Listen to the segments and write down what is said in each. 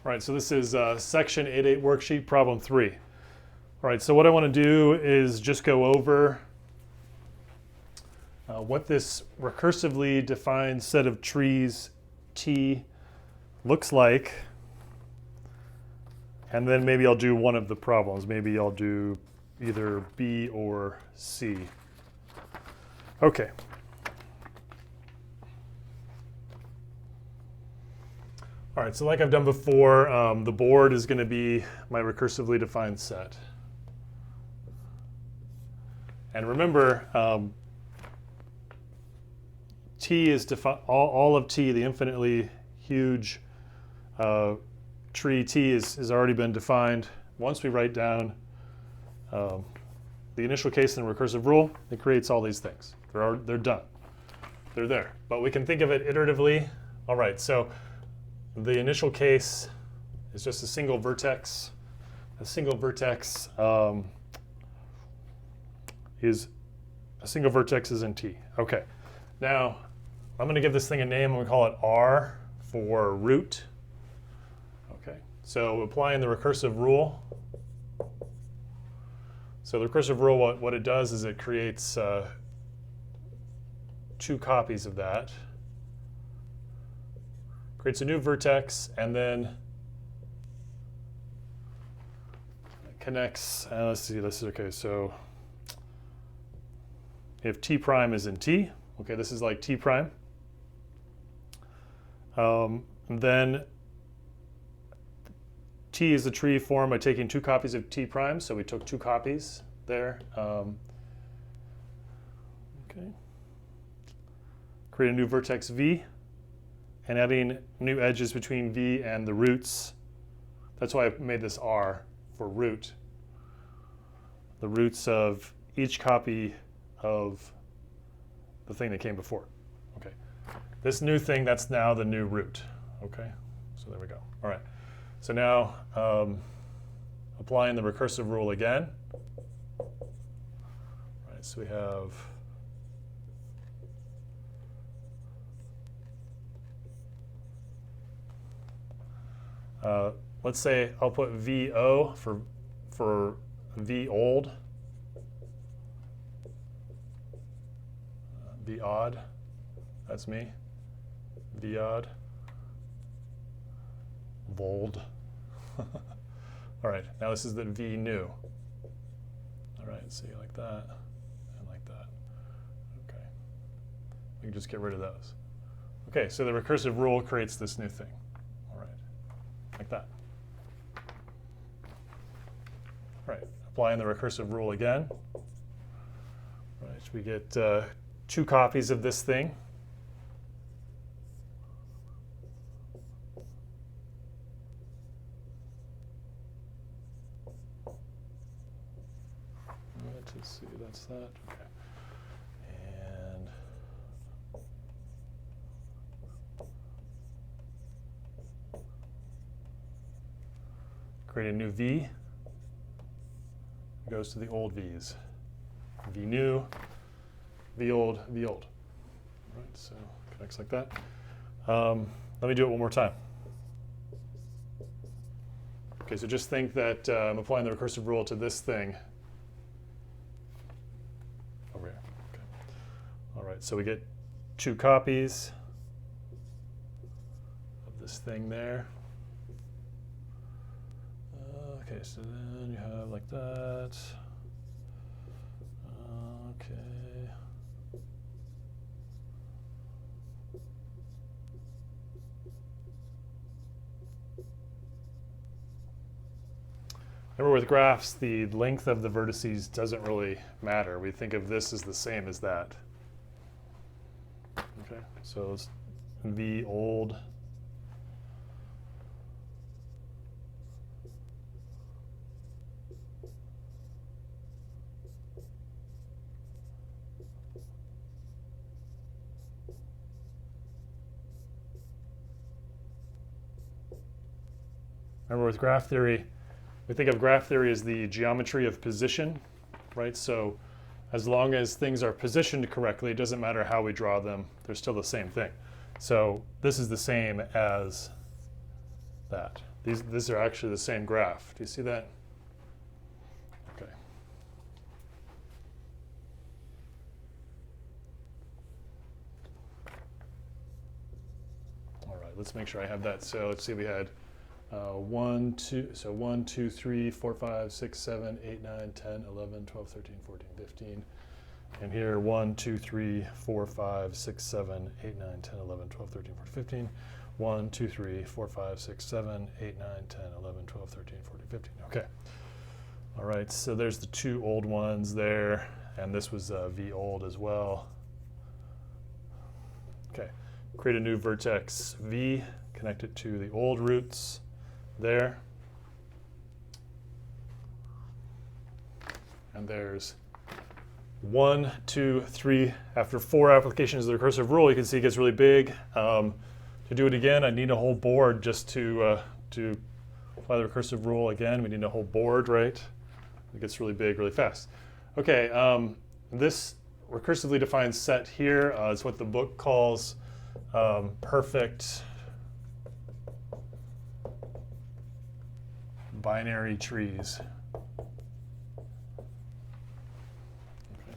All right, so this is section 8.8 worksheet problem 3. All right, so what I want to do is just go over what this recursively defined set of trees T looks like, and then maybe I'll do one of the problems. Maybe I'll do either B or C. Okay. All right, so like I've done before, the board is going to be my recursively defined set. And remember, T is all of T, the infinitely huge tree T has already been defined. Once we write down the initial case in the recursive rule, it creates all these things. They're done. They're there. But we can think of it iteratively. All right, so the initial case is just a single vertex. A single vertex is in T. Okay. Now I'm going to give this thing a name. I'm going to call it R for root. Okay. So applying the recursive rule. So the recursive rule, what it does is it creates two copies of that. Creates a new vertex, and then connects, let's see, this is okay, so if T prime is in T, okay, this is like T prime, then T is the tree formed by taking two copies of T prime, so we took two copies there. Okay. Create a new vertex V, and adding new edges between V and the roots. That's why I made this R for root. The roots of each copy of the thing that came before. Okay. This new thing, that's now the new root. Okay. So there we go. All right. So now applying the recursive rule again. All right. So we have let's say I'll put VO for V old, V odd, that's me, V odd, vold. All right, now this is the V new. All right, see, like that and like that. Okay, we can just get rid of those. Okay, so the recursive rule creates this new thing. All right, like that. All right, applying the recursive rule again. All right, we get two copies of this thing. All right, let's see, that's that. Okay. And create a new V. Goes to the old V's. V new, V old, V old. All right, so connects like that. Let me do it one more time. Okay, so just think that I'm applying the recursive rule to this thing over here. Okay. All right, so we get two copies of this thing there. Okay, so then you have like that. Okay. Remember with graphs, the length of the vertices doesn't really matter. We think of this as the same as that. Okay, so it's V old. Remember with graph theory, we think of graph theory as the geometry of position, right? So as long as things are positioned correctly, it doesn't matter how we draw them, they're still the same thing. So this is the same as that. These are actually the same graph. Do you see that? Okay. All right, let's make sure I have that. So let's see, we had 1, 2, so 1, 2, 3, 4, 5, 6, 7, 8, 9, 10, 11, 12, 13, 14, 15. And here 1, 2, 3, 4, 5, 6, 7, 8, 9, 10, 11, 12, 13, 14, 15. 1, 2, 3, 4, 5, 6, 7, 8, 9, 10, 11, 12, 13, 14, 15. Okay. All right, so there's the two old ones there, and this was V old as well. Okay, create a new vertex V, connect it to the old roots there. And there's 1, 2, 3. After 4 applications of the recursive rule, you can see it gets really big. To do it again, I need a whole board just to apply the recursive rule again. We need a whole board, right? It gets really big really fast. Okay, this recursively defined set here is what the book calls perfect binary trees. Okay.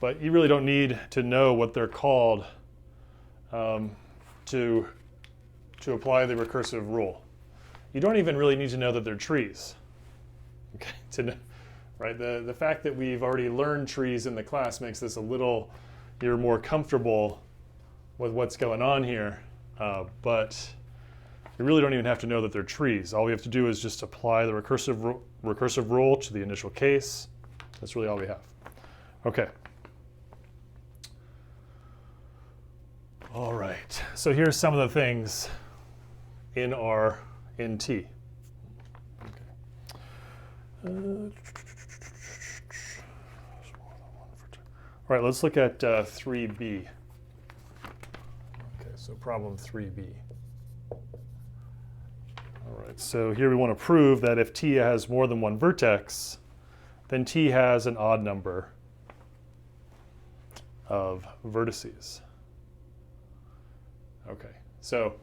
But you really don't need to know what they're called to apply the recursive rule. You don't even really need to know that they're trees. Okay, to know, right? The fact that we've already learned trees in the class makes this a little, you're more comfortable with what's going on here, but you really don't even have to know that they're trees. All we have to do is just apply the recursive rule to the initial case. That's really all we have. Okay. All right, so here's some of the things in our NT. Okay. All right, let's look at 3B. Okay, so problem 3B. All right, so here we want to prove that if T has more than one vertex, then T has an odd number of vertices. Okay, so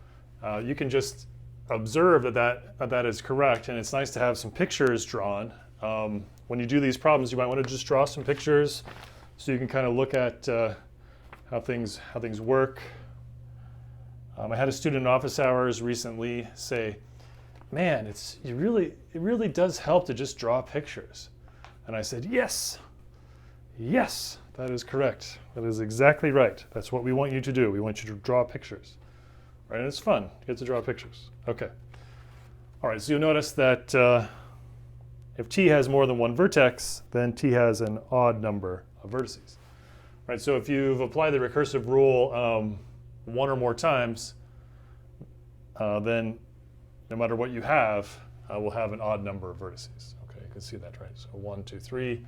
you can just observe that is correct, and it's nice to have some pictures drawn. When you do these problems, you might want to just draw some pictures so you can kind of look at how things work. I had a student in office hours recently say, "Man, it really does help to just draw pictures." And I said, "Yes, yes, that is correct. That is exactly right. That's what we want you to do. We want you to draw pictures." Right? And it's fun. You get to draw pictures. Okay. All right, so you'll notice that if T has more than one vertex, then T has an odd number of vertices. Right, so if you've applied the recursive rule one or more times, then no matter what you have, we'll have an odd number of vertices. Okay, you can see that, right? So 1, 2, 3.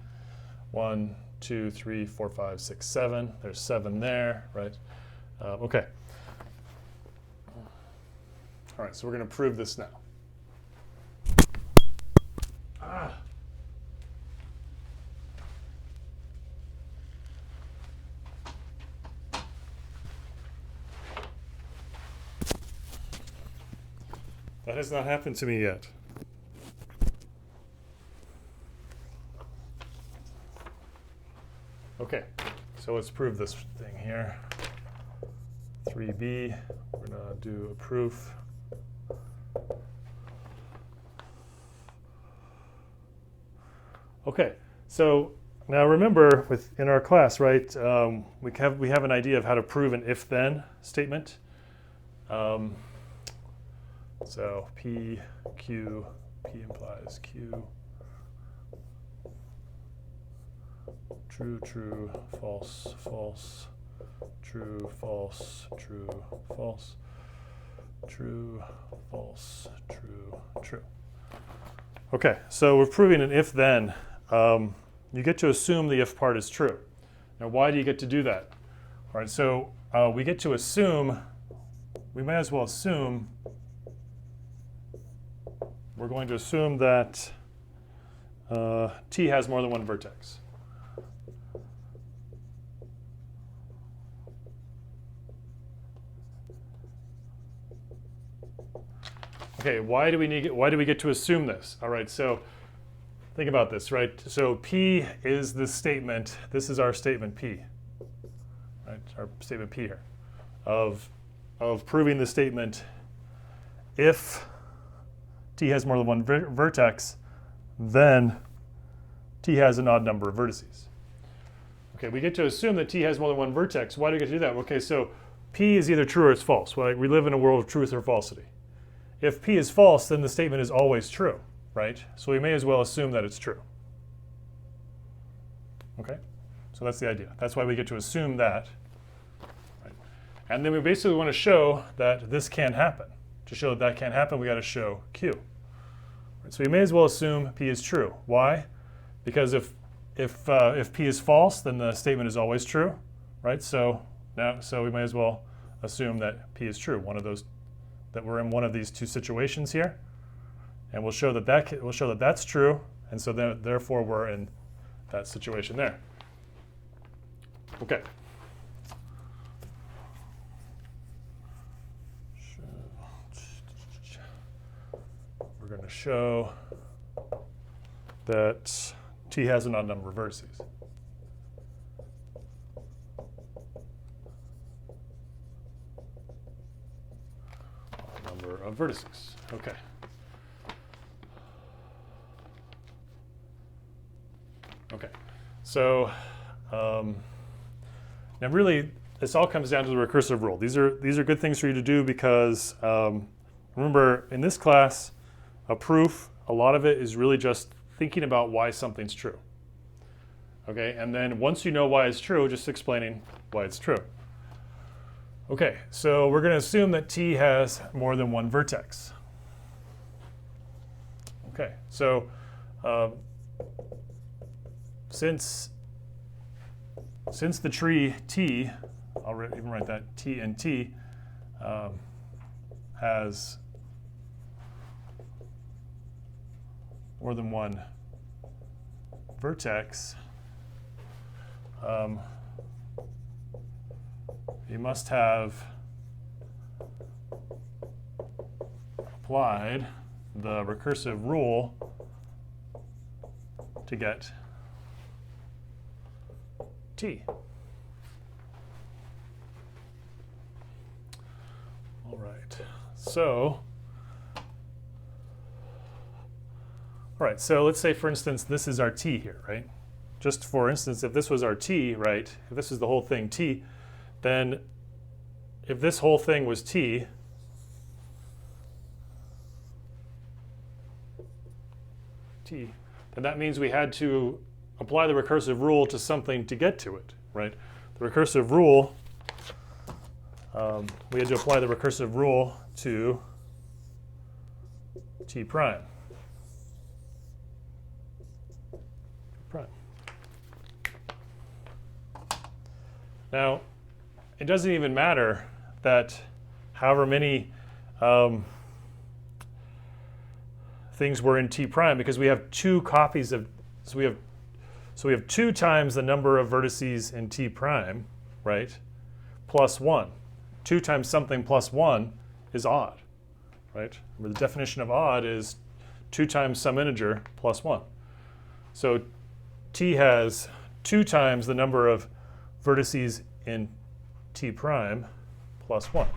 1, 2, 3, 4, 5, 6, 7. There's 7 there, right? Okay. All right, so we're going to prove this now. That has not happened to me yet. Okay, so let's prove this thing here. 3B, we're going to do a proof. Okay, so now remember in our class, right, we have an idea of how to prove an if-then statement. So P, Q, P implies Q. True, true, false, false, true, false, true, false, true, false, true, true. Okay, so we're proving an if-then. You get to assume the if part is true. Now, why do you get to do that? All right, so we get to assume, we may as well assume, we're going to assume that T has more than one vertex. Okay, okay, why do we get to assume this? All right, so think about this, right? So P is the statement. This is our statement P, right? Our statement P here of proving the statement if T has more than one vertex, then T has an odd number of vertices. Okay, we get to assume that T has more than one vertex. Why do we get to do that? Okay, so P is either true or it's false. Well, we live in a world of truth or falsity. If P is false, then the statement is always true, right? So we may as well assume that it's true. Okay, so that's the idea. That's why we get to assume that. Right? And then we basically want to show that this can't happen. To show that can't happen, we got to show Q. Right? So we may as well assume P is true. Why? Because if P is false, then the statement is always true, right? So we may as well assume that P is true. That we're in one of these two situations here, and we'll show that that's true, and so therefore we're in that situation there. Okay. We're going to show that T has an odd number of vertices. Number of vertices. Okay. Okay. So now really, this all comes down to the recursive rule. These are good things for you to do because remember, in this class, a proof, a lot of it is really just thinking about why something's true. Okay, and then once you know why it's true, just explaining why it's true. Okay, so we're going to assume that T has more than one vertex. Okay, so since the tree T, I'll even write that T and T, has more than one vertex, you must have applied the recursive rule to get T. All right, so let's say, for instance, this is our T here, right? Just for instance, if this was our T, right, if this is the whole thing T, then if this whole thing was T, then that means we had to apply the recursive rule to something to get to it, right? The recursive rule, we had to apply the recursive rule to T prime. Now, it doesn't even matter that however many things were in T prime, because we have two copies of, so we have 2 times the number of vertices in T prime, right, plus 1. 2 times something plus 1 is odd, right? Remember, the definition of odd is 2 times some integer plus 1. So T has 2 times the number of vertices in T prime plus 1.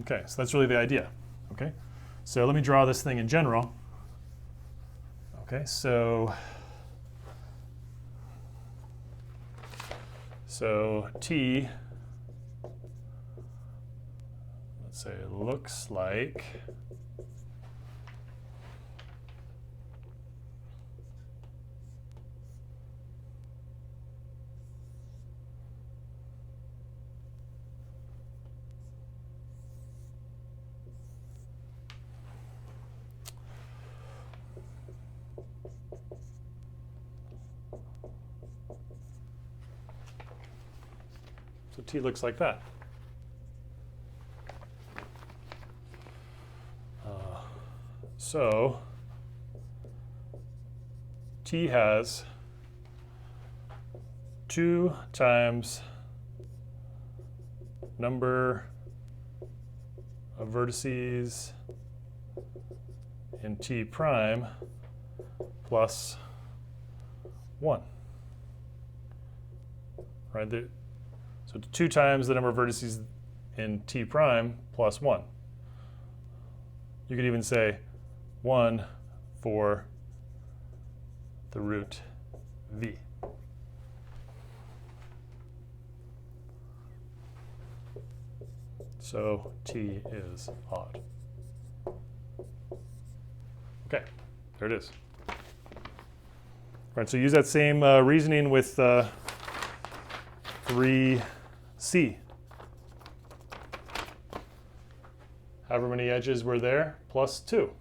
Okay, so that's really the idea. Okay, so let me draw this thing in general. Okay, so T, let's say it looks like T looks like that. So T has 2 times number of vertices in T prime plus 1. Right? So 2 times the number of vertices in T prime plus 1. You could even say 1 for the root V. So T is odd. Okay, there it is. All right, so use that same reasoning with 3C. However many edges were there, plus 2.